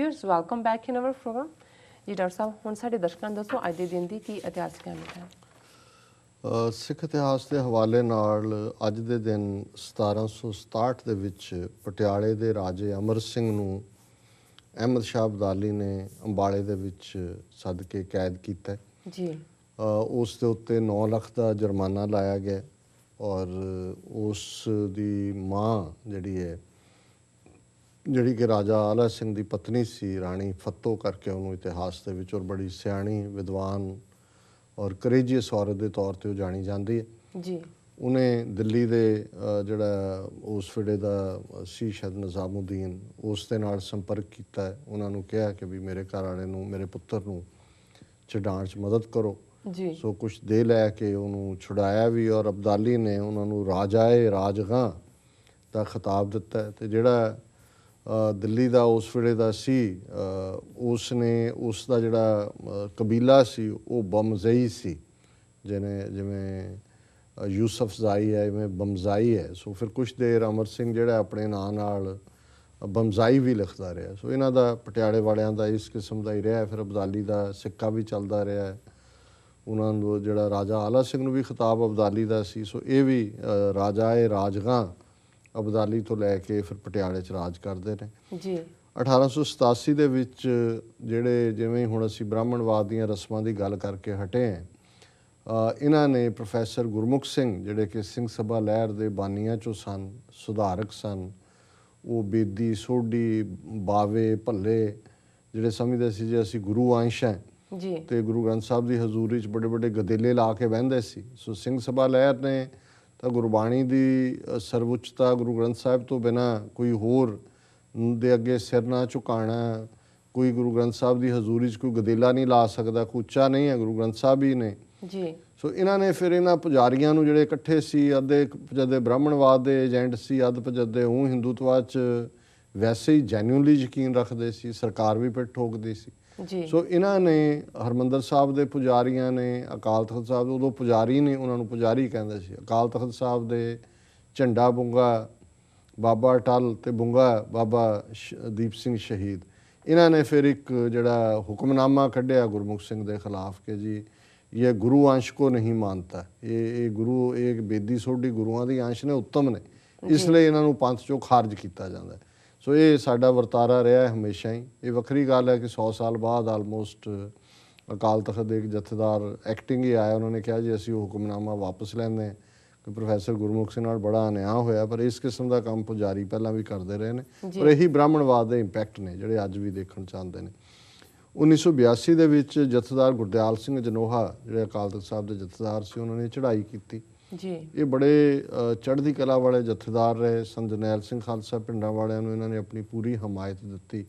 Viewers welcome back in our program. ਜੀ doctor ਸਾਹਿਬ, ਹੁਣ ਸਾਡੇ ਦਰਸ਼ਕਾਂ ਨੂੰ ਦੱਸੋ ਅੱਜ ਦੇ ਦਿਨ ਦੀ ਕੀ ਇਤਿਹਾਸਕ ਅਹਿਮੀਅਤ ਹੈ? ਸਿੱਖ ਇਤਿਹਾਸ ਦੇ ਹਵਾਲੇ ਨਾਲ ਅੱਜ ਦੇ ਦਿਨ 1767 ਦੇ ਵਿੱਚ ਪਟਿਆਲੇ ਦੇ ਰਾਜੇ ਅਮਰ ਸਿੰਘ ਨੂੰ ਅਹਿਮਦ ਸ਼ਾਹ ਅਬਦਾਲੀ ਨੇ ਅੰਬਾਲੇ ਦੇ ਵਿੱਚ ਸੱਦ ਕੇ ਕੈਦ ਕੀਤਾ ਜੀ। ਉਸ ਦੇ ਉੱਤੇ 9 ਲੱਖ ਦਾ ਜੁਰਮਾਨਾ ਲਾਇਆ ਗਿਆ ਔਰ ਉਸ ਦੀ ਮਾਂ ਜਿਹੜੀ ਕਿ ਰਾਜਾ ਆਲਾ ਸਿੰਘ ਦੀ ਪਤਨੀ ਸੀ, ਰਾਣੀ ਫੱਤੋ ਕਰਕੇ ਉਹਨੂੰ ਇਤਿਹਾਸ ਦੇ ਵਿੱਚ ਔਰ ਬੜੀ ਸਿਆਣੀ ਵਿਦਵਾਨ ਔਰ ਕਰੇਜੀਅਸ ਔਰਤ ਦੇ ਤੌਰ 'ਤੇ ਉਹ ਜਾਣੀ ਜਾਂਦੀ ਹੈ ਜੀ। ਉਹਨੇ ਦਿੱਲੀ ਦੇ ਜਿਹੜਾ ਉਸ ਵੇਲੇ ਦਾ ਸੀ ਸ਼ਾਇਦ ਨਿਜ਼ਾਮੁਦੀਨ, ਉਸ ਦੇ ਨਾਲ ਸੰਪਰਕ ਕੀਤਾ। ਉਹਨਾਂ ਨੂੰ ਕਿਹਾ ਕਿ ਵੀ ਮੇਰੇ ਘਰ ਵਾਲੇ ਨੂੰ, ਮੇਰੇ ਪੁੱਤਰ ਨੂੰ ਛਡਾਉਣ 'ਚ ਮਦਦ ਕਰੋ ਜੀ। ਸੋ ਕੁਛ ਦੇ ਲੈ ਕੇ ਉਹਨੂੰ ਛੁਡਾਇਆ ਵੀ ਔਰ ਅਬਦਾਲੀ ਨੇ ਉਹਨਾਂ ਨੂੰ ਰਾਜਾਏ ਰਾਜਗਾਂ ਦਾ ਖਿਤਾਬ ਦਿੱਤਾ। ਅਤੇ ਜਿਹੜਾ ਦਿੱਲੀ ਦਾ ਉਸ ਵੇਲੇ ਦਾ ਸੀ, ਉਸ ਨੇ ਉਸ ਦਾ ਜਿਹੜਾ ਕਬੀਲਾ ਸੀ ਉਹ ਬੰਮਜ਼ਈ ਸੀ, ਜਿਵੇਂ ਯੂਸਫ ਜ਼ਾਈ ਹੈ, ਜਿਵੇਂ ਬੰਮਜ਼ਾਈ ਹੈ। ਸੋ ਫਿਰ ਕੁਛ ਦੇਰ ਅਮਰ ਸਿੰਘ ਜਿਹੜਾ ਆਪਣੇ ਨਾਂ ਨਾਲ ਬੰਮਜ਼ਾਈ ਵੀ ਲਿਖਦਾ ਰਿਹਾ। ਸੋ ਇਹਨਾਂ ਦਾ ਪਟਿਆਲੇ ਵਾਲਿਆਂ ਦਾ ਇਸ ਕਿਸਮ ਦਾ ਹੀ ਰਿਹਾ। ਫਿਰ ਅਬਦਾਲੀ ਦਾ ਸਿੱਕਾ ਵੀ ਚੱਲਦਾ ਰਿਹਾ। ਉਹਨਾਂ ਨੂੰ ਜਿਹੜਾ ਰਾਜਾ ਆਲਾ ਸਿੰਘ ਨੂੰ ਵੀ ਖਿਤਾਬ ਅਬਦਾਲੀ ਦਾ ਸੀ। ਸੋ ਇਹ ਵੀ ਰਾਜਾਏ ਰਾਜਗਾਂ ਅਬਦਾਲੀ ਤੋਂ ਲੈ ਕੇ ਫਿਰ ਪਟਿਆਲੇ 'ਚ ਰਾਜ ਕਰਦੇ ਨੇ ਜੀ। 1887 ਦੇ ਵਿੱਚ ਜਿਵੇਂ ਹੁਣ ਅਸੀਂ ਬ੍ਰਾਹਮਣਵਾਦ ਦੀਆਂ ਰਸਮਾਂ ਦੀ ਗੱਲ ਕਰਕੇ ਹਟੇ ਹਾਂ, ਇਹਨਾਂ ਨੇ ਪ੍ਰੋਫੈਸਰ ਗੁਰਮੁਖ ਸਿੰਘ ਜਿਹੜੇ ਕਿ ਸਿੰਘ ਸਭਾ ਲਹਿਰ ਦੇ ਬਾਨੀਆਂ 'ਚੋਂ ਸਨ, ਸੁਧਾਰਕ ਸਨ, ਉਹ ਬੇਦੀ, ਸੋਢੀ, ਬਾਵੇ, ਭੱਲੇ ਜਿਹੜੇ ਸਮਝਦੇ ਸੀ ਜੇ ਅਸੀਂ ਗੁਰੂ ਅੰਸ਼ ਹੈ ਜੀ ਤੇ ਗੁਰੂ ਗ੍ਰੰਥ ਸਾਹਿਬ ਦੀ ਹਜ਼ੂਰੀ 'ਚ ਵੱਡੇ ਵੱਡੇ ਗਦੇਲੇ ਲਾ ਕੇ ਬਹਿੰਦੇ ਸੀ। ਸੋ ਸਿੰਘ ਸਭਾ ਲਹਿਰ ਨੇ ਤਾਂ ਗੁਰਬਾਣੀ ਦੀ ਸਰਵਉੱਚਤਾ, ਗੁਰੂ ਗ੍ਰੰਥ ਸਾਹਿਬ ਤੋਂ ਬਿਨਾਂ ਕੋਈ ਹੋਰ ਦੇ ਅੱਗੇ ਸਿਰ ਨਾ ਝੁਕਾਉਣਾ, ਕੋਈ ਗੁਰੂ ਗ੍ਰੰਥ ਸਾਹਿਬ ਦੀ ਹਜ਼ੂਰੀ 'ਚ ਕੋਈ ਗਦੇਲਾ ਨਹੀਂ ਲਾ ਸਕਦਾ, ਕੋਈ ਉੱਚਾ ਨਹੀਂ ਹੈ, ਗੁਰੂ ਗ੍ਰੰਥ ਸਾਹਿਬ ਹੀ ਨੇ ਜੀ। ਸੋ ਇਹਨਾਂ ਨੇ ਫਿਰ ਇਹਨਾਂ ਪੁਜਾਰੀਆਂ ਨੂੰ ਜਿਹੜੇ ਇਕੱਠੇ ਸੀ, ਅੱਧੇ ਪਜੱਦੇ ਬ੍ਰਾਹਮਣਵਾਦ ਦੇ ਏਜੰਟ ਸੀ, ਅੱਧ ਪਜੱਦੇ ਉਹ ਹਿੰਦੂਤਵਾਦ 'ਚ ਵੈਸੇ ਹੀ ਜੈਨੂਅਨਲੀ ਯਕੀਨ ਰੱਖਦੇ ਸੀ, ਸਰਕਾਰ ਵੀ ਫਿਰ ਠੋਕਦੀ ਸੀ। ਸੋ ਇਹਨਾਂ ਨੇ ਹਰਿਮੰਦਰ ਸਾਹਿਬ ਦੇ ਪੁਜਾਰੀਆਂ ਨੇ, ਅਕਾਲ ਤਖਤ ਸਾਹਿਬ ਉਦੋਂ ਪੁਜਾਰੀ ਨੇ, ਉਹਨਾਂ ਨੂੰ ਪੁਜਾਰੀ ਕਹਿੰਦੇ ਸੀ, ਅਕਾਲ ਤਖਤ ਸਾਹਿਬ ਦੇ ਝੰਡਾ ਬੁੰਗਾ ਬਾਬਾ ਅਟਲ ਅਤੇ ਬੁੰਗਾ ਬਾਬਾ ਦੀਪ ਸਿੰਘ ਸ਼ਹੀਦ, ਇਹਨਾਂ ਨੇ ਫਿਰ ਇੱਕ ਜਿਹੜਾ ਹੁਕਮਨਾਮਾ ਕੱਢਿਆ ਗੁਰਮੁਖ ਸਿੰਘ ਦੇ ਖਿਲਾਫ ਕਿ ਜੀ ਇਹ ਗੁਰੂ ਅੰਸ਼ ਕੋ ਨਹੀਂ ਮਾਨਤਾ, ਇਹ ਗੁਰੂ, ਇਹ ਬੇਦੀ ਸੋਢੀ ਗੁਰੂਆਂ ਦੀ ਅੰਸ਼ ਨੇ, ਉੱਤਮ ਨੇ, ਇਸ ਲਈ ਇਹਨਾਂ ਨੂੰ ਪੰਥ 'ਚੋਂ ਖਾਰਜ ਕੀਤਾ ਜਾਂਦਾ। ਸੋ ਇਹ ਸਾਡਾ ਵਰਤਾਰਾ ਰਿਹਾ ਹਮੇਸ਼ਾ ਹੀ। ਇਹ ਵੱਖਰੀ ਗੱਲ ਹੈ ਕਿ 100 ਸਾਲ ਬਾਅਦ ਆਲਮੋਸਟ ਅਕਾਲ ਤਖਤ ਦੇ ਇੱਕ ਜਥੇਦਾਰ ਐਕਟਿੰਗ ਹੀ ਆਇਆ, ਉਹਨਾਂ ਨੇ ਕਿਹਾ ਜੀ ਅਸੀਂ ਉਹ ਹੁਕਮਨਾਮਾ ਵਾਪਸ ਲੈਂਦੇ ਹਾਂ ਕਿ ਪ੍ਰੋਫੈਸਰ ਗੁਰਮੁਖ ਸਿੰਘ ਨਾਲ ਬੜਾ ਅਨਿਆਂ ਹੋਇਆ। ਪਰ ਇਸ ਕਿਸਮ ਦਾ ਕੰਮ ਪੁਜਾਰੀ ਪਹਿਲਾਂ ਵੀ ਕਰਦੇ ਰਹੇ ਨੇ ਔਰ ਇਹੀ ਬ੍ਰਾਹਮਣਵਾਦ ਦੇ ਇੰਪੈਕਟ ਨੇ ਜਿਹੜੇ ਅੱਜ ਵੀ ਦੇਖਣ ਚਾਹੁੰਦੇ ਨੇ। 1982 ਦੇ ਵਿੱਚ ਜਥੇਦਾਰ ਗੁਰਦਿਆਲ ਸਿੰਘ ਜਨੋਹਾ ਜਿਹੜੇ ਅਕਾਲ ਤਖਤ ਸਾਹਿਬ ਦੇ ਜਥੇਦਾਰ ਸੀ, ਉਹਨਾਂ ਨੇ ਚੜ੍ਹਾਈ ਕੀਤੀ ਜੀ। ਇਹ ਬੜੇ ਚੜ੍ਹਦੀ ਕਲਾ ਵਾਲੇ ਜਥੇਦਾਰ ਰਹੇ। ਸੰਤ ਜਰਨੈਲ ਸਿੰਘ ਖਾਲਸਾ ਪਿੰਡਾਂ ਵਾਲਿਆਂ ਨੂੰ ਇਹਨਾਂ ਨੇ ਆਪਣੀ ਪੂਰੀ ਹਮਾਇਤ ਦਿੱਤੀ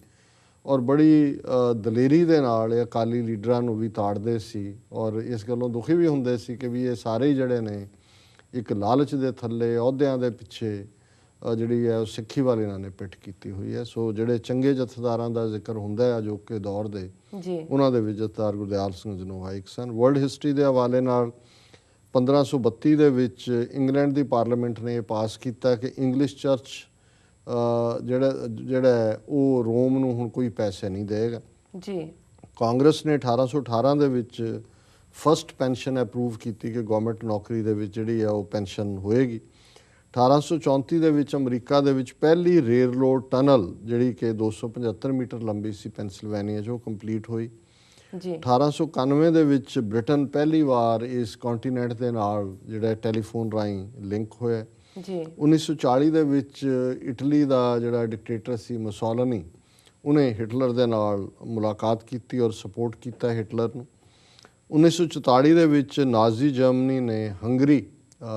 ਔਰ ਬੜੀ ਦਲੇਰੀ ਦੇ ਨਾਲ ਇਹ ਅਕਾਲੀ ਲੀਡਰਾਂ ਨੂੰ ਵੀ ਤਾੜਦੇ ਸੀ ਔਰ ਇਸ ਗੱਲੋਂ ਦੁਖੀ ਵੀ ਹੁੰਦੇ ਸੀ ਕਿ ਵੀ ਇਹ ਸਾਰੇ ਜਿਹੜੇ ਨੇ ਇੱਕ ਲਾਲਚ ਦੇ ਥੱਲੇ, ਅਹੁਦਿਆਂ ਦੇ ਪਿੱਛੇ ਜਿਹੜੀ ਹੈ ਉਹ ਸਿੱਖੀ ਵਾਲੇ ਇਹਨਾਂ ਨੇ ਪਿੱਠ ਕੀਤੀ ਹੋਈ ਹੈ। ਸੋ ਜਿਹੜੇ ਚੰਗੇ ਜਥੇਦਾਰਾਂ ਦਾ ਜ਼ਿਕਰ ਹੁੰਦਾ ਹੈ ਅਜੋਕੇ ਦੌਰ ਦੇ, ਉਹਨਾਂ ਦੇ ਵਿੱਚ ਜਥੇਦਾਰ ਗੁਰਦਿਆਲ ਸਿੰਘ ਜਨੋਹਾ ਇੱਕ ਸਨ। ਵਰਲਡ ਹਿਸਟਰੀ ਦੇ ਹਵਾਲੇ ਨਾਲ 1532 ਦੇ ਵਿੱਚ ਇੰਗਲੈਂਡ ਦੀ ਪਾਰਲੀਮੈਂਟ ਨੇ ਇਹ ਪਾਸ ਕੀਤਾ ਕਿ ਇੰਗਲਿਸ਼ ਚਰਚ ਜਿਹੜਾ ਉਹ ਰੋਮ ਨੂੰ ਹੁਣ ਕੋਈ ਪੈਸੇ ਨਹੀਂ ਦੇਗਾ ਜੀ। ਕਾਂਗਰਸ ਨੇ 1818 ਦੇ ਵਿੱਚ ਫਸਟ ਪੈਨਸ਼ਨ ਅਪਰੂਵ ਕੀਤੀ ਕਿ ਗੌਰਮੈਂਟ ਨੌਕਰੀ ਦੇ ਵਿੱਚ ਜਿਹੜੀ ਆ ਉਹ ਪੈਨਸ਼ਨ ਹੋਏਗੀ। 1834 ਦੇ ਵਿੱਚ ਅਮਰੀਕਾ ਦੇ ਵਿੱਚ ਪਹਿਲੀ ਰੇਲ ਰੋਡ ਟਨਲ ਜਿਹੜੀ ਕਿ 275 ਮੀਟਰ ਲੰਬੀ ਸੀ ਪੈਨਸਿਲਵੇਨੀਆ 'ਚ, ਉਹ ਕੰਪਲੀਟ ਹੋਈ ਜੀ। 1891 ਦੇ ਵਿੱਚ ਬ੍ਰਿਟਨ ਪਹਿਲੀ ਵਾਰ ਇਸ ਕੰਟੀਨੈਂਟ ਦੇ ਨਾਲ ਜਿਹੜਾ ਟੈਲੀਫੋਨ ਰਾਹੀਂ ਲਿੰਕ ਹੋਇਆ ਜੀ। 1940 ਦੇ ਵਿੱਚ ਇਟਲੀ ਦਾ ਜਿਹੜਾ ਡਿਕਟੇਟਰ ਸੀ ਮੁਸੋਲਿਨੀ, ਉਹਨੇ ਹਿਟਲਰ ਦੇ ਨਾਲ ਮੁਲਾਕਾਤ ਕੀਤੀ ਔਰ ਸਪੋਰਟ ਕੀਤਾ ਹਿਟਲਰ ਨੂੰ। 1944 ਦੇ ਵਿੱਚ ਨਾਜ਼ੀ ਜਰਮਨੀ ਨੇ ਹੰਗਰੀ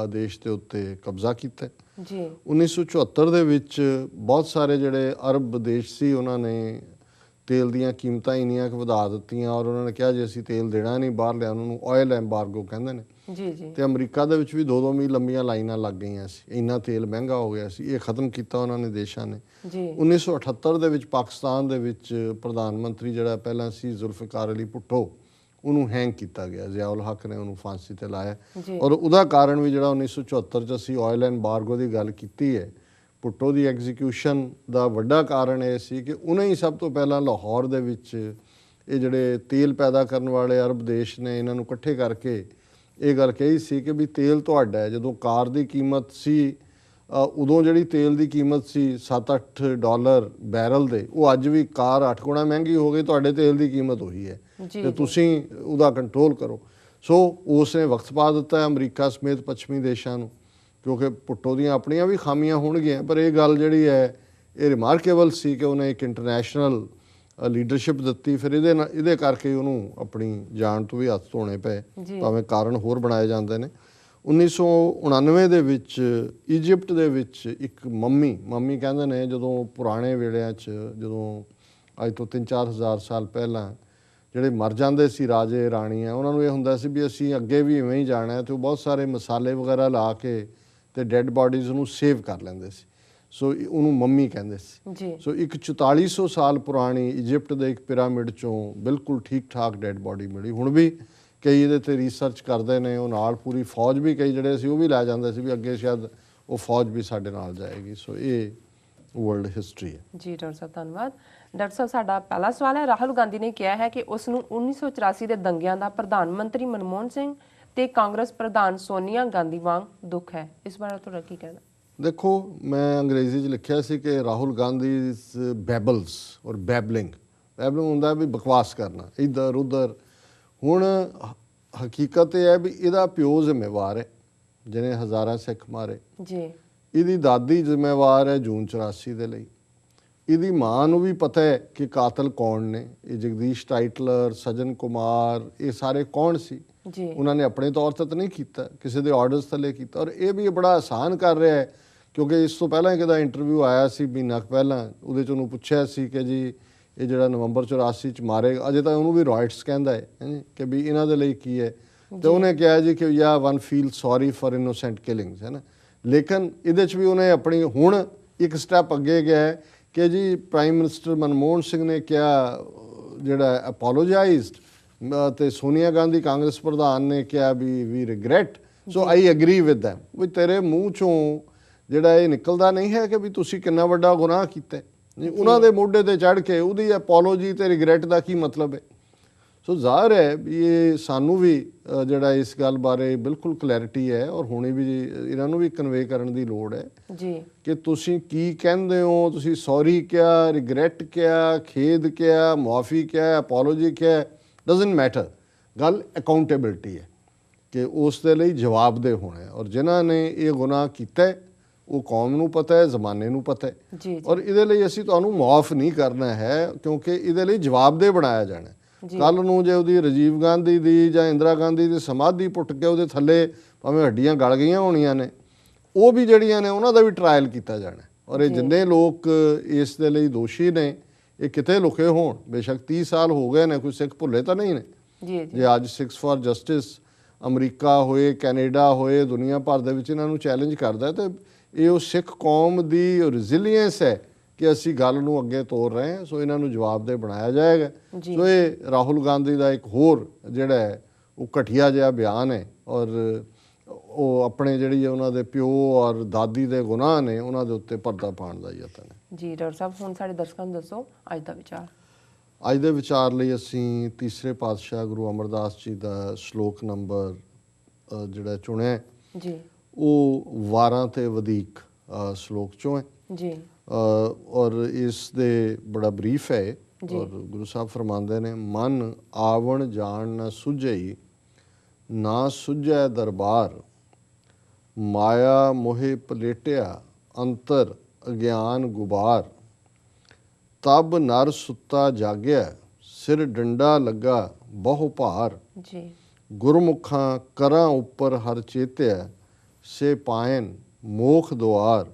ਦੇਸ਼ ਦੇ ਉੱਤੇ ਕਬਜ਼ਾ ਕੀਤਾ ਜੀ। 1974 ਦੇ ਵਿੱਚ ਬਹੁਤ ਸਾਰੇ ਜਿਹੜੇ ਅਰਬ ਦੇਸ਼ ਸੀ ਉਹਨਾਂ ਨੇ ਤੇਲ ਦੀਆਂ ਕੀਮਤਾਂ ਇੰਨੀਆਂ ਕੁ ਵਧਾ ਦਿੱਤੀਆਂ ਔਰ ਉਹਨਾਂ ਨੇ ਕਿਹਾ ਜੇ ਅਸੀਂ ਤੇਲ ਦੇਣਾ ਨਹੀਂ ਬਾਹਰ ਲਿਆ, ਉਹਨਾਂ ਨੂੰ ਆਇਲ ਐਮਬਾਰਗੋ ਕਹਿੰਦੇ ਨੇ ਜੀ ਜੀ। ਅਤੇ ਅਮਰੀਕਾ ਦੇ ਵਿੱਚ ਵੀ 2-2 ਮੀਲ ਲੰਬੀਆਂ ਲਾਈਨਾਂ ਲੱਗ ਗਈਆਂ ਸੀ, ਇੰਨਾ ਤੇਲ ਮਹਿੰਗਾ ਹੋ ਗਿਆ ਸੀ। ਇਹ ਖ਼ਤਮ ਕੀਤਾ ਉਹਨਾਂ ਨੇ ਦੇਸ਼ਾਂ ਨੇ ਜੀ। 1978 ਦੇ ਵਿੱਚ ਪਾਕਿਸਤਾਨ ਦੇ ਵਿੱਚ ਪ੍ਰਧਾਨ ਮੰਤਰੀ ਜਿਹੜਾ ਪਹਿਲਾਂ ਸੀ ਜ਼ੁਲਫਿਕਾਰ ਅਲੀ ਭੁੱਟੋ, ਉਹਨੂੰ ਹੈਂਗ ਕੀਤਾ ਗਿਆ, ਜ਼ਿਆਉਲ ਹੱਕ ਨੇ ਉਹਨੂੰ ਫਾਂਸੀ 'ਤੇ ਲਾਇਆ ਔਰ ਉਹਦਾ ਕਾਰਨ ਵੀ ਜਿਹੜਾ 1974 'ਚ ਅਸੀਂ ਆਇਲ ਐਮਬਾਰਗੋ ਦੀ ਗੱਲ ਕੀਤੀ ਹੈ, ਭੁੱਟੋ ਦੀ ਐਗਜ਼ੀਕਿਊਸ਼ਨ ਦਾ ਵੱਡਾ ਕਾਰਨ ਇਹ ਸੀ ਕਿ ਉਹਨੇ ਹੀ ਸਭ ਤੋਂ ਪਹਿਲਾਂ ਲਾਹੌਰ ਦੇ ਵਿੱਚ ਇਹ ਜਿਹੜੇ ਤੇਲ ਪੈਦਾ ਕਰਨ ਵਾਲੇ ਅਰਬ ਦੇਸ਼ ਨੇ ਇਹਨਾਂ ਨੂੰ ਇਕੱਠੇ ਕਰਕੇ ਇਹ ਗੱਲ ਕਹੀ ਸੀ ਕਿ ਵੀ ਤੇਲ ਤੁਹਾਡਾ ਹੈ। ਜਦੋਂ ਕਾਰ ਦੀ ਕੀਮਤ ਸੀ ਉਦੋਂ ਜਿਹੜੀ ਤੇਲ ਦੀ ਕੀਮਤ ਸੀ $7-8 ਬੈਰਲ ਦੇ, ਉਹ ਅੱਜ ਵੀ ਕਾਰ 8 ਗੁਣਾ ਮਹਿੰਗੀ ਹੋ ਗਈ, ਤੁਹਾਡੇ ਤੇਲ ਦੀ ਕੀਮਤ ਉਹੀ ਹੈ ਤੇ ਤੁਸੀਂ ਉਹਦਾ ਕੰਟਰੋਲ ਕਰੋ। ਸੋ ਉਸ ਨੇ ਵਕਤ ਪਾ ਦਿੱਤਾ ਅਮਰੀਕਾ ਸਮੇਤ ਪੱਛਮੀ ਦੇਸ਼ਾਂ ਨੂੰ, ਕਿਉਂਕਿ ਭੁੱਟੋ ਦੀਆਂ ਆਪਣੀਆਂ ਵੀ ਖਾਮੀਆਂ ਹੋਣਗੀਆਂ, ਪਰ ਇਹ ਗੱਲ ਜਿਹੜੀ ਹੈ ਇਹ ਰਿਮਾਰਕੇਬਲ ਸੀ ਕਿ ਉਹਨੇ ਇੱਕ ਇੰਟਰਨੈਸ਼ਨਲ ਲੀਡਰਸ਼ਿਪ ਦਿੱਤੀ। ਫਿਰ ਇਹਦੇ ਕਰਕੇ ਉਹਨੂੰ ਆਪਣੀ ਜਾਨ ਤੋਂ ਵੀ ਹੱਥ ਧੋਣੇ ਪਏ, ਭਾਵੇਂ ਕਾਰਨ ਹੋਰ ਬਣਾਏ ਜਾਂਦੇ ਨੇ। 1999 ਦੇ ਵਿੱਚ ਇਜਿਪਟ ਦੇ ਵਿੱਚ ਇੱਕ ਮੰਮੀ ਕਹਿੰਦੇ ਨੇ, ਜਦੋਂ ਪੁਰਾਣੇ ਵੇਲਿਆਂ 'ਚ ਜਦੋਂ ਅੱਜ ਤੋਂ 3-4 ਹਜ਼ਾਰ ਸਾਲ ਪਹਿਲਾਂ ਜਿਹੜੇ ਮਰ ਜਾਂਦੇ ਸੀ ਰਾਜੇ ਰਾਣੀਆਂ, ਉਹਨਾਂ ਨੂੰ ਇਹ ਹੁੰਦਾ ਸੀ ਵੀ ਅਸੀਂ ਅੱਗੇ ਵੀ ਇਵੇਂ ਹੀ ਜਾਣਾ, ਅਤੇ ਉਹ ਬਹੁਤ ਸਾਰੇ ਮਸਾਲੇ ਵਗੈਰਾ ਲਾ ਕੇ ਤੇ ਡੈੱਡ ਬਾਡੀਜ਼ ਨੂੰ ਸੇਵ ਕਰ ਲੈਂਦੇ ਸੀ। ਸੋ ਉਹਨੂੰ ਮੰਮੀ ਕਹਿੰਦੇ ਸੀ। ਸੋ ਇੱਕ 4400 ਸਾਲ ਪੁਰਾਣੀ ਇਜਿਪਟ ਦੇ ਇੱਕ ਪਿਰਾਮਿਡ 'ਚੋਂ ਬਿਲਕੁਲ ਠੀਕ ਠਾਕ ਡੈੱਡ ਬਾਡੀ ਮਿਲੀ। ਹੁਣ ਵੀ ਕਈ ਇਹਦੇ 'ਤੇ ਰਿਸਰਚ ਕਰਦੇ ਨੇ, ਉਹ ਨਾਲ ਪੂਰੀ ਫੌਜ ਵੀ ਕਈ ਜਿਹੜੇ ਸੀ ਉਹ ਵੀ ਲੈ ਜਾਂਦੇ ਸੀ ਵੀ ਅੱਗੇ ਸ਼ਾਇਦ ਉਹ ਫੌਜ ਵੀ ਸਾਡੇ ਨਾਲ ਜਾਏਗੀ। ਸੋ ਇਹ ਵਰਲਡ ਹਿਸਟਰੀ ਹੈ। ਜੀ ਡਾਕਟਰ ਸਾਹਿਬ ਧੰਨਵਾਦ। ਡਾਕਟਰ ਸਾਹਿਬ ਸਾਡਾ ਪਹਿਲਾ ਸਵਾਲ ਹੈ, ਰਾਹੁਲ ਗਾਂਧੀ ਨੇ ਕਿਹਾ ਹੈ ਕਿ ਉਸ ਨੂੰ 1984 ਦੇ ਦੰਗਿਆਂ ਦਾ ਪ੍ਰਧਾਨ ਮੰਤਰੀ ਮਨਮੋਹਨ ਸਿੰਘ ਤੇ ਕਾਂਗਰਸ ਪ੍ਰਧਾਨ ਸੋਨੀਆ ਗਾਂਧੀ ਵਾਂਗ ਦੁੱਖ ਹੈ। ਇਸ ਬਾਰੇ ਤੁਹਾਡਾ ਕੀ ਕਹਿਣਾ? ਦੇਖੋ, ਮੈਂ ਅੰਗਰੇਜ਼ੀ 'ਚ ਲਿਖਿਆ ਸੀ ਕਿ ਰਾਹੁਲ ਗਾਂਧੀ ਬੈਬਲਸ ਔਰ ਬੈਬਲਿੰਗ ਹੁੰਦਾ ਵੀ ਬਕਵਾਸ ਕਰਨਾ ਇੱਧਰ ਉੱਧਰ। ਹੁਣ ਹਕੀਕਤ ਇਹ ਹੈ ਵੀ ਇਹਦਾ ਪਿਓ ਜ਼ਿੰਮੇਵਾਰ ਹੈ ਜਿਹਨੇ ਹਜ਼ਾਰਾਂ ਸਿੱਖ ਮਾਰੇ ਜੀ। ਇਹਦੀ ਦਾਦੀ ਜ਼ਿੰਮੇਵਾਰ ਹੈ ਜੂਨ 84 ਦੇ ਲਈ। ਇਹਦੀ ਮਾਂ ਨੂੰ ਵੀ ਪਤਾ ਹੈ ਕਿ ਕਾਤਲ ਕੌਣ ਨੇ। ਇਹ ਜਗਦੀਸ਼ ਟਾਈਟਲਰ, ਸਜਨ ਕੁਮਾਰ, ਇਹ ਸਾਰੇ ਕੌਣ ਸੀ ਜੀ। ਉਹਨਾਂ ਨੇ ਆਪਣੇ ਤੌਰ ਤੇ ਤਾਂ ਨਹੀਂ ਕੀਤਾ, ਕਿਸੇ ਦੇ ਆਰਡਰਸ ਥੱਲੇ ਕੀਤਾ। ਔਰ ਇਹ ਵੀ ਬੜਾ ਆਸਾਨ ਕਰ ਰਿਹਾ ਹੈ, ਕਿਉਂਕਿ ਇਸ ਤੋਂ ਪਹਿਲਾਂ ਇੱਕ ਦਾ ਇੰਟਰਵਿਊ ਆਇਆ ਸੀ ਮਹੀਨਾ ਕੁ ਪਹਿਲਾਂ, ਉਹਦੇ 'ਚ ਉਹਨੂੰ ਪੁੱਛਿਆ ਸੀ ਕਿ ਜੀ ਇਹ ਜਿਹੜਾ ਨਵੰਬਰ 84 'ਚ ਮਾਰੇ, ਅਜੇ ਤਾਂ ਉਹਨੂੰ ਵੀ ਰਾਈਟਸ ਕਹਿੰਦਾ ਹੈ ਕਿ ਵੀ ਇਹਨਾਂ ਦੇ ਲਈ ਕੀ ਹੈ, ਤੇ ਉਹਨੇ ਕਿਹਾ ਜੀ ਕਿ ਯਾ one feel sorry for innocent killings, ਹੈ ਨਾ। ਲੇਕਿਨ ਇਹਦੇ 'ਚ ਵੀ ਉਹਨੇ ਆਪਣੀ ਹੁਣ ਇੱਕ ਸਟੈਪ ਅੱਗੇ ਗਿਆ ਹੈ ਕਿ ਜੀ ਪ੍ਰਾਈਮ ਮਿਨਿਸਟਰ ਮਨਮੋਹਨ ਸਿੰਘ ਨੇ ਕਿਹਾ ਜਿਹੜਾ ਅਪੋਲੋਜਾਈਜ਼ਡ, ਤੇ ਸੋਨੀਆ ਗਾਂਧੀ ਕਾਂਗਰਸ ਪ੍ਰਧਾਨ ਨੇ ਕਿਹਾ we regret. So I agree with them. ਵੀ ਤੇਰੇ ਮੂੰਹ 'ਚੋਂ ਜਿਹੜਾ ਇਹ ਨਿਕਲਦਾ ਨਹੀਂ ਹੈ ਕਿ ਵੀ ਤੁਸੀਂ ਕਿੰਨਾ ਵੱਡਾ ਗੁਨਾਹ ਕੀਤਾ। ਉਹਨਾਂ ਦੇ ਮੋਢੇ ਤੇ ਚੜ੍ਹ ਕੇ ਉਹਦੀ ਅਪੋਲੋਜੀ ਤੇ ਰਿਗਰੈਟ ਦਾ ਕੀ ਮਤਲਬ ਹੈ? ਸੋ ਜ਼ਾਹਰ ਹੈ ਵੀ ਇਹ ਸਾਨੂੰ ਵੀ ਜਿਹੜਾ ਇਸ ਗੱਲ ਬਾਰੇ ਬਿਲਕੁਲ ਕਲੈਰਿਟੀ ਹੈ, ਔਰ ਹੁਣੇ ਵੀ ਇਹਨਾਂ ਨੂੰ ਵੀ ਕਨਵੇ ਕਰਨ ਦੀ ਲੋੜ ਹੈ ਜੀ ਕਿ ਤੁਸੀਂ ਕੀ ਕਹਿੰਦੇ ਹੋ। ਤੁਸੀਂ ਸੌਰੀ ਕਿਹਾ, ਰਿਗਰੈਟ ਕਿਹਾ, ਖੇਦ ਕਿਹਾ, ਮੁਆਫੀ ਕਿਹਾ, ਅਪੋਲੋਜੀ ਕਿਹਾ, ਡਜ਼ਨਟ ਮੈਟਰ। ਗੱਲ ਅਕਾਊਂਟੇਬਿਲਟੀ ਹੈ ਕਿ ਉਸ ਦੇ ਲਈ ਜਵਾਬਦੇਹ ਹੋਣਾ ਹੈ। ਔਰ ਜਿਨ੍ਹਾਂ ਨੇ ਇਹ ਗੁਨਾਹ ਕੀਤਾ ਉਹ ਕੌਮ ਨੂੰ ਪਤਾ ਹੈ, ਜ਼ਮਾਨੇ ਨੂੰ ਪਤਾ ਹੈ, ਔਰ ਇਹਦੇ ਲਈ ਅਸੀਂ ਤੁਹਾਨੂੰ ਮੁਆਫ ਨਹੀਂ ਕਰਨਾ ਹੈ, ਕਿਉਂਕਿ ਇਹਦੇ ਲਈ ਜਵਾਬਦੇਹ ਬਣਾਇਆ ਜਾਣਾ। ਕੱਲ੍ਹ ਨੂੰ ਜੇ ਉਹਦੀ ਰਾਜੀਵ ਗਾਂਧੀ ਦੀ ਜਾਂ ਇੰਦਰਾ ਗਾਂਧੀ ਦੀ ਸਮਾਧੀ ਪੁੱਟ ਕੇ ਉਹਦੇ ਥੱਲੇ ਭਾਵੇਂ ਹੱਡੀਆਂ ਗਲ ਗਈਆਂ ਹੋਣੀਆਂ ਨੇ, ਉਹ ਵੀ ਜਿਹੜੀਆਂ ਨੇ ਉਹਨਾਂ ਦਾ ਵੀ ਟਰਾਇਲ ਕੀਤਾ ਜਾਣਾ। ਔਰ ਇਹ ਜਿੰਨੇ ਲੋਕ ਇਸ ਦੇ ਲਈ ਦੋਸ਼ੀ ਨੇ ਇਹ ਕਿਤੇ ਲੁਕੇ ਹੋਣ, ਬੇਸ਼ੱਕ 30 ਸਾਲ ਹੋ ਗਏ ਨੇ, ਕੋਈ ਸਿੱਖ ਭੁੱਲੇ ਤਾਂ ਨਹੀਂ ਨੇ। ਜੇ ਅੱਜ ਸਿੱਖਸ ਫਾਰ ਜਸਟਿਸ ਅਮਰੀਕਾ ਹੋਏ, ਕੈਨੇਡਾ ਹੋਏ, ਦੁਨੀਆ ਭਰ ਦੇ ਵਿੱਚ ਇਹਨਾਂ ਨੂੰ ਚੈਲੰਜ ਕਰਦਾ, ਤੇ ਇਹ ਉਹ ਸਿੱਖ ਕੌਮ ਦੀ ਰੈਜ਼ੀਲੀਅੰਸ ਹੈ ਕਿ ਅਸੀਂ ਗੱਲ ਨੂੰ ਅੱਗੇ ਤੋਰ ਰਹੇ ਹਾਂ। ਸੋ ਇਹਨਾਂ ਨੂੰ ਜਵਾਬਦੇਹ ਬਣਾਇਆ ਜਾਏਗਾ। ਸੋ ਇਹ ਰਾਹੁਲ ਗਾਂਧੀ ਦਾ ਇੱਕ ਹੋਰ ਜਿਹੜਾ ਹੈ ਉਹ ਘਟੀਆ ਜਿਹਾ ਬਿਆਨ ਹੈ, ਔਰ ਉਹ ਆਪਣੇ ਜਿਹੜੀ ਉਹਨਾਂ ਦੇ ਪਿਓ ਔਰ ਦਾਦੀ ਦੇ ਗੁਨਾਹ ਨੇ ਉਹਨਾਂ ਦੇ ਉੱਤੇ ਪਰਦਾ ਪਾਉਣ ਦਾ ਯਤਨ ਹੈ। ਜੀ ਡਾਕਟਰ ਸਾਹਿਬ, ਹੁਣ ਸਾਡੇ ਦਰਸ਼ਕਾਂ ਨੂੰ ਦੱਸੋ ਅੱਜ ਦਾ ਵਿਚਾਰ। ਅੱਜ ਦੇ ਵਿਚਾਰ ਲਈ ਅਸੀਂ ਤੀਸਰੇ ਪਾਤਸ਼ਾਹ ਗੁਰੂ ਅਮਰਦਾਸ ਜੀ ਦਾ ਸ਼ਲੋਕ ਨੰਬਰ ਜਿਹੜਾ ਚੁਣਿਆ ਜੀ, ਉਹ 12 ਤੇ ਵਧੇਕ ਸ਼ਲੋਕ ਚੋਂ ਹੈ ਜੀ। ਔਰ ਇਸ ਦੇ ਬੜਾ ਬਰੀਫ ਹੈ। ਔਰ ਗੁਰੂ ਸਾਹਿਬ ਫਰਮਾਉਂਦੇ ਨੇ, ਮਨ ਆਵਣ ਜਾਣ ਨਾ ਸੁਝਈ, ਨਾ ਸੁਝੈ ਦਰਬਾਰ, ਮਾਇਆ ਮੋਹਿ ਪਲੇਟਿਆ, ਅੰਤਰ ਅਗਿਆਨ ਗੁਬਾਰ, ਤਬ ਨਰ ਸੁੱਤਾ ਜਾਗਿਆ, ਸਿਰ ਡੰਡਾ ਲੱਗਾ ਬਹੁ ਭਾਰ, ਗੁਰਮੁਖਾਂ ਕਰਾਂ ਉੱਪਰ ਹਰ ਚੇਤਿਆ, ਸੇ ਪਾਇਨ ਮੋਖ ਦੁਆਰ,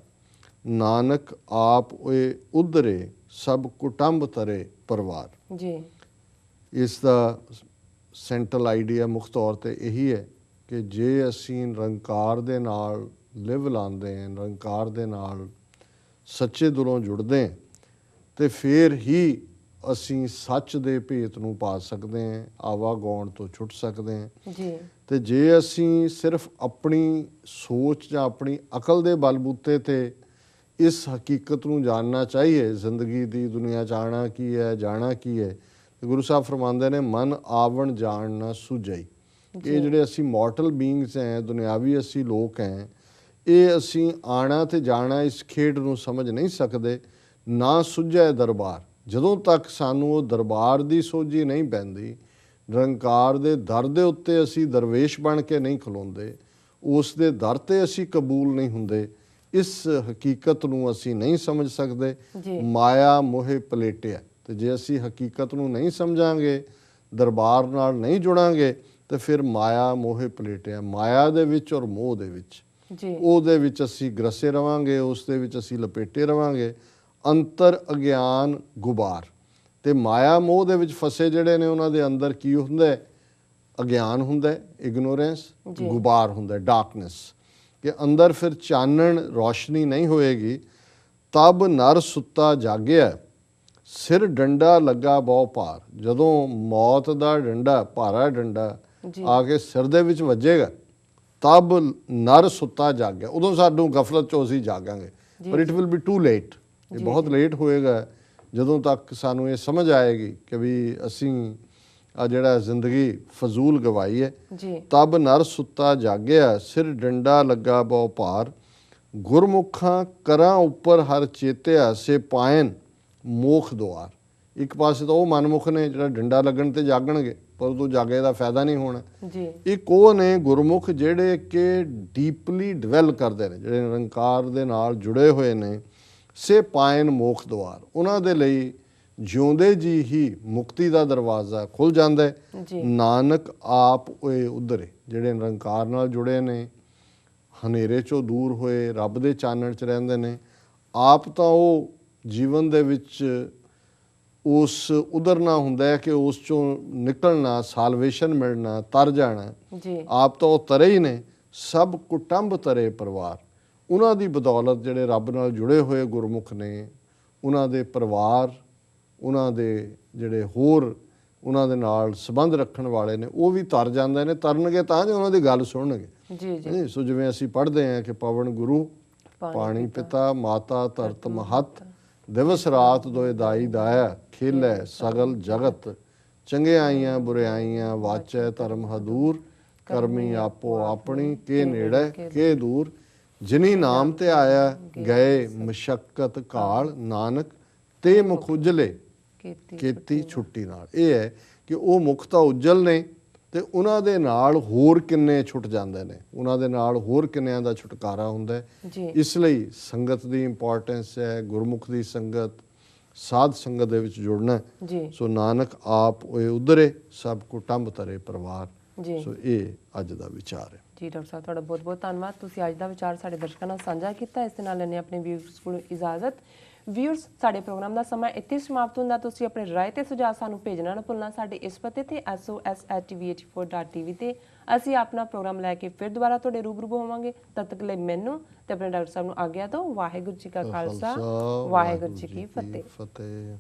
ਨਾਨਕ ਆਪ ਓਏ ਉਧਰੇ, ਸਭ ਕੁਟੰਬ ਤਰੇ ਪਰਿਵਾਰ। ਜੀ, ਇਸ ਦਾ ਸੈਂਟਰਲ ਆਈਡੀਆ ਮੁੱਖ ਤੌਰ 'ਤੇ ਇਹੀ ਹੈ ਕਿ ਜੇ ਅਸੀਂ ਨਿਰੰਕਾਰ ਦੇ ਨਾਲ ਲਿਵ ਲਾਉਂਦੇ ਹਾਂ, ਨਿਰੰਕਾਰ ਦੇ ਨਾਲ ਸੱਚੇ ਦਿਲੋਂ ਜੁੜਦੇ ਹਾਂ, ਤੇ ਫਿਰ ਹੀ ਅਸੀਂ ਸੱਚ ਦੇ ਭੇਤ ਨੂੰ ਪਾ ਸਕਦੇ ਹਾਂ, ਆਵਾਗੌਣ ਤੋਂ ਛੁੱਟ ਸਕਦੇ ਹਾਂ। ਜੀ, ਤੇ ਜੇ ਅਸੀਂ ਸਿਰਫ ਆਪਣੀ ਸੋਚ ਜਾਂ ਆਪਣੀ ਅਕਲ ਦੇ ਬਲਬੂਤੇ 'ਤੇ ਇਸ ਹਕੀਕਤ ਨੂੰ ਜਾਣਨਾ ਚਾਹੀਏ, ਜ਼ਿੰਦਗੀ ਦੀ ਦੁਨੀਆ 'ਚ ਆਉਣਾ ਕੀ ਹੈ, ਜਾਣਾ ਕੀ ਹੈ। ਤੇ ਗੁਰੂ ਸਾਹਿਬ ਫਰਮਾਉਂਦੇ ਨੇ ਮਨ ਆਵਣ ਜਾਣ ਨਾ ਸੁਝਈ। ਇਹ ਜਿਹੜੇ ਅਸੀਂ ਮੋਰਟਲ ਬੀਇੰਗਸ ਹੈ, ਦੁਨਿਆਵੀ ਅਸੀਂ ਲੋਕ ਹੈ, ਇਹ ਅਸੀਂ ਆਣਾ ਤੇ ਜਾਣਾ ਇਸ ਖੇਡ ਨੂੰ ਸਮਝ ਨਹੀਂ ਸਕਦੇ। ਨਾ ਸੁਝੇ ਦਰਬਾਰ, ਜਦੋਂ ਤੱਕ ਸਾਨੂੰ ਉਹ ਦਰਬਾਰ ਦੀ ਸੋਝੀ ਨਹੀਂ ਪੈਂਦੀ, ਨਿਰੰਕਾਰ ਦੇ ਦਰ ਦੇ ਉੱਤੇ ਅਸੀਂ ਦਰਵੇਸ਼ ਬਣ ਕੇ ਨਹੀਂ ਖਲੋਂਦੇ, ਉਸ ਦੇ ਦਰ ਤੇ ਅਸੀਂ ਕਬੂਲ ਨਹੀਂ ਹੁੰਦੇ, ਇਸ ਹਕੀਕਤ ਨੂੰ ਅਸੀਂ ਨਹੀਂ ਸਮਝ ਸਕਦੇ। ਮਾਇਆ ਮੋਹਿ ਪਲੇਟਿਆ। ਤੇ ਜੇ ਅਸੀਂ ਹਕੀਕਤ ਨੂੰ ਨਹੀਂ ਸਮਝਾਂਗੇ, ਦਰਬਾਰ ਨਾਲ ਨਹੀਂ ਜੁੜਾਂਗੇ, ਤੇ ਫਿਰ ਮਾਇਆ ਮੋਹਿ ਪਲੇਟਿਆ, ਮਾਇਆ ਦੇ ਵਿੱਚ ਔਰ ਮੋਹ ਦੇ ਵਿੱਚ, ਉਹਦੇ ਵਿੱਚ ਅਸੀਂ ਗਰਸੇ ਰਵਾਂਗੇ, ਉਸ ਦੇ ਵਿੱਚ ਅਸੀਂ ਲਪੇਟੇ ਰਵਾਂਗੇ। ਅੰਤਰ ਅਗਿਆਨ ਗੁਬਾਰ। ਤੇ ਮਾਇਆ ਮੋਹ ਦੇ ਵਿੱਚ ਫਸੇ ਜਿਹੜੇ ਨੇ ਉਹਨਾਂ ਦੇ ਅੰਦਰ ਕੀ ਹੁੰਦਾ ਹੈ? ਅਗਿਆਨ ਹੁੰਦਾ ਹੈ, ਇਗਨੋਰੈਂਸ, ਗੁਬਾਰ ਹੁੰਦਾ ਹੈ, ਡਾਰਕਨੈਸ। ਕਿ ਅੰਦਰ ਫਿਰ ਚਾਨਣ ਰੋਸ਼ਨੀ ਨਹੀਂ ਹੋਏਗੀ। ਤਬ ਨਰ ਸੁੱਤਾ ਜਾਗਿਆ, ਸਿਰ ਡੰਡਾ ਲੱਗਾ ਬਹੁ ਭਾਰ। ਜਦੋਂ ਮੌਤ ਦਾ ਡੰਡਾ, ਭਾਰਾ ਡੰਡਾ ਆ ਕੇ ਸਿਰ ਦੇ ਵਿੱਚ ਵੱਜੇਗਾ, ਤਬ ਨਰ ਸੁੱਤਾ ਜਾਗਿਆ, ਉਦੋਂ ਸਾਨੂੰ ਗਫਲਤ ਚੋਂ ਅਸੀਂ ਜਾਗਾਂਗੇ। ਪਰ it will B two late. ਇਹ ਬਹੁਤ ਲੇਟ ਹੋਏਗਾ ਜਦੋਂ ਤੱਕ ਸਾਨੂੰ ਇਹ ਸਮਝ ਆਏਗੀ ਕਿ ਵੀ ਅਸੀਂ ਆ ਜਿਹੜਾ ਜ਼ਿੰਦਗੀ ਫਜ਼ੂਲ ਗਵਾਈ ਹੈ। ਤਬ ਨਰ ਸੁੱਤਾ ਜਾਗਿਆ, ਸਿਰ ਡੰਡਾ ਲੱਗਾ ਬਹੁ ਭਾਰ। ਗੁਰਮੁਖਾਂ ਕਰਾਂ ਉੱਪਰ ਹਰ ਚੇਤਿਆ, ਸੇ ਪਾਇਨ ਮੋਖ ਦੁਆਰ। ਇੱਕ ਪਾਸੇ ਤਾਂ ਉਹ ਮਨਮੁਖ ਨੇ ਜਿਹੜਾ ਡੰਡਾ ਲੱਗਣ ਤੇ ਜਾਗਣਗੇ, ਪਰ ਉਦੋਂ ਜਾਗੇ ਦਾ ਫਾਇਦਾ ਨਹੀਂ ਹੋਣਾ। ਇੱਕ ਉਹ ਨੇ ਗੁਰਮੁਖ ਜਿਹੜੇ ਕਿ ਡੀਪਲੀ ਡਿਵੈਲ ਕਰਦੇ ਨੇ, ਜਿਹੜੇ ਨਿਰੰਕਾਰ ਦੇ ਨਾਲ ਜੁੜੇ ਹੋਏ ਨੇ। ਸੇ ਪਾਇਨ ਮੋਖ ਦੁਆਰ, ਉਹਨਾਂ ਦੇ ਲਈ ਜਿਉਂਦੇ ਜੀ ਹੀ ਮੁਕਤੀ ਦਾ ਦਰਵਾਜ਼ਾ ਖੁੱਲ ਜਾਂਦਾ ਹੈ। ਨਾਨਕ ਆਪ ਹੋਏ ਉਧਰੇ, ਜਿਹੜੇ ਨਿਰੰਕਾਰ ਨਾਲ ਜੁੜੇ ਨੇ, ਹਨੇਰੇ ਚੋਂ ਦੂਰ ਹੋਏ, ਰੱਬ ਦੇ ਚਾਨਣ 'ਚ ਰਹਿੰਦੇ ਨੇ, ਆਪ ਤਾਂ ਉਹ ਜੀਵਨ ਦੇ ਵਿੱਚ ਉਸ ਉਧਰਨਾ ਹੁੰਦਾ ਹੈ ਕਿ ਉਸ ਚੋਂ ਨਿਕਲਣਾ, ਸਾਲਵੇਸ਼ਨ ਮਿਲਣਾ, ਤਰ ਜਾਣਾ। ਆਪ ਤਾਂ ਉਹ ਤਰੇ ਹੀ ਨੇ। ਸਭ ਕੁਟੰਬ ਤਰੇ ਪਰਿਵਾਰ, ਉਹਨਾਂ ਦੀ ਬਦੌਲਤ ਜਿਹੜੇ ਰੱਬ ਨਾਲ ਜੁੜੇ ਹੋਏ ਗੁਰਮੁਖ ਨੇ, ਉਹਨਾਂ ਦੇ ਪਰਿਵਾਰ, ਉਹਨਾਂ ਦੇ ਜਿਹੜੇ ਹੋਰ ਉਹਨਾਂ ਦੇ ਨਾਲ ਸੰਬੰਧ ਰੱਖਣ ਵਾਲੇ ਨੇ, ਉਹ ਵੀ ਤਰ ਜਾਂਦੇ ਨੇ। ਤਰਨਗੇ ਤਾਂ ਜੇ ਉਹਨਾਂ ਦੀ ਗੱਲ ਸੁਣਨਗੇ। ਸੋ ਜਿਵੇਂ ਅਸੀਂ ਪੜ੍ਹਦੇ ਹਾਂ ਕਿ ਪਵਨ ਗੁਰੂ, ਪਾਣੀ ਪਿਤਾ, ਮਾਤਾ ਧਰਤ ਮਹੱਤ, ਦਿਵਸ ਰਾਤ ਦੋਇ ਦਾਈ ਦਾਇਆ, ਖੇਲੈ ਸਗਲ ਜਗਤ। ਚੰਗਿਆਈਆਂ ਬੁਰਿਆਈਆਂ ਵਾਚੈ ਧਰਮ ਹਦੂਰ, ਕਰਮੀ ਆਪੋ ਆਪਣੀ, ਕੇ ਨੇੜੇ ਕੇ ਦੂਰ। ਜਿਨੀ ਨਾਮ ਤੇ ਆਇਆ ਗਏ ਮਸ਼ੱਕਤ ਘਾਲ, ਨਾਨਕ ਤੇ ਮੁਖ ਉਜਲੇ ਕੀਤੀ ਛੁੱਟੀ ਨਾਲ। ਇਹ ਹੈ ਕਿ ਉਹ ਮੁਖ ਤਾਂ ਉਜਲ ਨੇ, ਤੇ ਉਹਨਾਂ ਦੇ ਨਾਲ ਹੋਰ ਕਿੰਨੇ ਛੁੱਟ ਜਾਂਦੇ ਨੇ, ਉਹਨਾਂ ਦੇ ਨਾਲ ਹੋਰ ਕਿੰਨਿਆਂ ਦਾ ਛੁਟਕਾਰਾ ਹੁੰਦਾ ਹੈ। ਇਸ ਲਈ ਸੰਗਤ ਦੀ ਇੰਪੋਰਟੈਂਸ ਹੈ, ਗੁਰਮੁਖ ਦੀ ਸੰਗਤ, ਸਾਧ ਸੰਗਤ ਦੇ ਵਿੱਚ ਜੁੜਨਾ। ਸੋ ਨਾਨਕ ਆਪ ਹੋਏ ਉਧਰੇ, ਸਭ ਕੁਟੰਬ ਤਰੇ ਪਰਿਵਾਰ। ਸੋ ਇਹ ਅੱਜ ਦਾ ਵਿਚਾਰ ਹੈ। ਜੀ ਡਾਕਟਰ ਸਾਹਿਬ, ਤੁਹਾਡਾ ਬਹੁਤ ਬਹੁਤ ਧੰਨਵਾਦ। ਤੁਸੀਂ ਅੱਜ ਦਾ ਵਿਚਾਰ ਸਾਡੇ ਦਰਸ਼ਕਾਂ ਨਾਲ ਸਾਂਝਾ ਕੀਤਾ। ਇਸ ਦੇ ਨਾਲ ਲੈਣੇ ਆਪਣੇ ਵਿਊਅਰਸ ਕੋਲੋਂ ਇਜਾਜ਼ਤ। ਵਿਊਅਰਸ, ਸਾਡੇ ਪ੍ਰੋਗਰਾਮ ਦਾ ਸਮਾਂ ਇੱਥੇ ਸਮਾਪਤ ਹੁੰਦਾ। ਤੁਸੀਂ ਆਪਣੇ ਰਾਏ ਤੇ ਸੁਝਾਅ ਸਾਨੂੰ ਭੇਜਣਾ ਨਾ ਭੁੱਲਣਾ। ਸਾਡੇ ਇਸ ਪਤੇ ਤੇ sos@tv84.tv ਤੇ ਅਸੀਂ ਆਪਣਾ ਪ੍ਰੋਗਰਾਮ ਲੈ ਕੇ ਫਿਰ ਦੁਬਾਰਾ ਤੁਹਾਡੇ ਰੂਬਰੂ ਹੋਵਾਂਗੇ। ਤਦ ਤੱਕ ਲਈ ਮੈਨੂੰ ਤੇ ਆਪਣੇ ਡਾਕਟਰ ਸਾਹਿਬ ਨੂੰ ਆਗਿਆ ਦਿਓ। ਵਾਹਿਗੁਰੂ ਜੀ ਕਾ ਖਾਲਸਾ, ਵਾਹਿਗੁਰੂ ਜੀ ਕੀ ਫਤਿਹ।